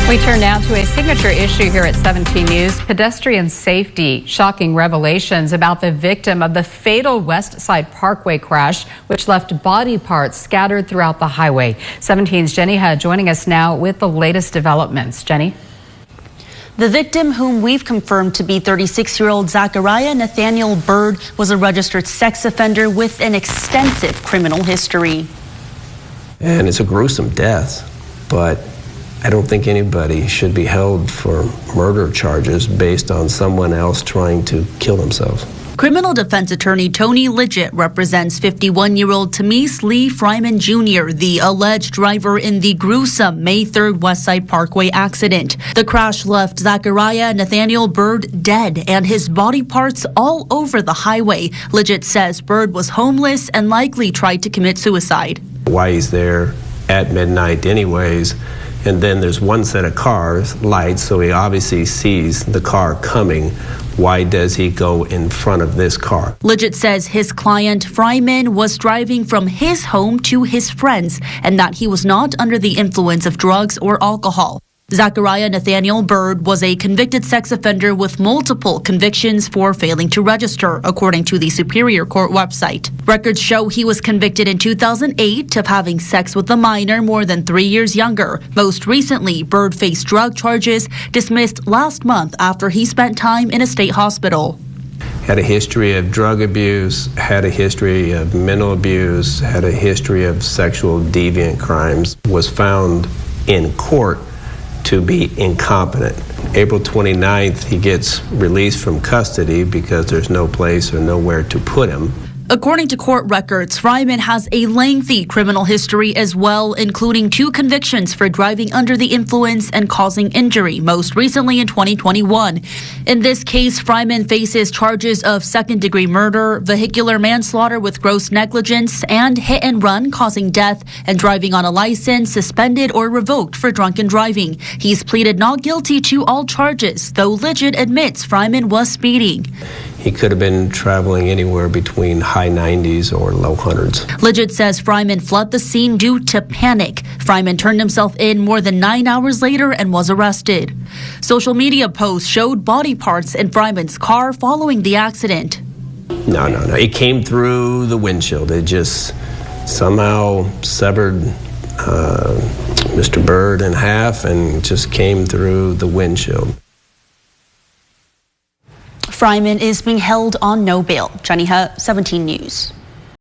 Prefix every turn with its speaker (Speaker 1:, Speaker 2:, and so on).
Speaker 1: We turn now to a signature issue here at 17 News, pedestrian safety. Shocking revelations about the victim of the fatal Westside Parkway crash, which left body parts scattered throughout the highway. 17's Jenny Hudd joining us now with the latest developments. Jenny?
Speaker 2: The victim, whom we've confirmed to be 36-year-old Zachariah Nathaniel Bird, was a registered sex offender with an extensive criminal history.
Speaker 3: And it's a gruesome death, but I don't think anybody should be held for murder charges based on someone else trying to kill themselves.
Speaker 2: Criminal defense attorney Tony Lidgett represents 51-year-old Tamise Lee Fryman Jr., the alleged driver in the gruesome May 3rd Westside Parkway accident. The crash left Zachariah Nathaniel Bird dead and his body parts all over the highway. Lidgett says Bird was homeless and likely tried to commit suicide.
Speaker 3: Why he's there at midnight anyways, and then there's one set of cars, lights, so he obviously sees the car coming. Why does he go in front of this car?
Speaker 2: Lidgett says his client, Fryman, was driving from his home to his friends and that he was not under the influence of drugs or alcohol. Zachariah Nathaniel Bird was a convicted sex offender with multiple convictions for failing to register, according to the Superior Court website. Records show he was convicted in 2008 of having sex with a minor more than 3 years younger. Most recently, Bird faced drug charges, dismissed last month after he spent time in a state hospital.
Speaker 3: Had a history of drug abuse, had a history of mental abuse, had a history of sexual deviant crimes, was found in court to be incompetent. April 29th, he gets released from custody because there's no place or nowhere to put him.
Speaker 2: According to court records, Fryman has a lengthy criminal history as well, including 2 convictions for driving under the influence and causing injury, most recently in 2021. In this case, Fryman faces charges of second-degree murder, vehicular manslaughter with gross negligence, and hit and run causing death, and driving on a license suspended or revoked for drunken driving. He's pleaded not guilty to all charges, though Lidgett admits Fryman was speeding.
Speaker 3: He could have been traveling anywhere between high 90s or low 100s.
Speaker 2: Lidgett says Fryman fled the scene due to panic. Fryman turned himself in more than 9 hours later and was arrested. Social media posts showed body parts in Fryman's car following the accident.
Speaker 3: No. It came through the windshield. It just somehow severed Mr. Bird in half and just came through the windshield.
Speaker 2: Fryman is being held on no bail. Jenny Hudd, 17 News.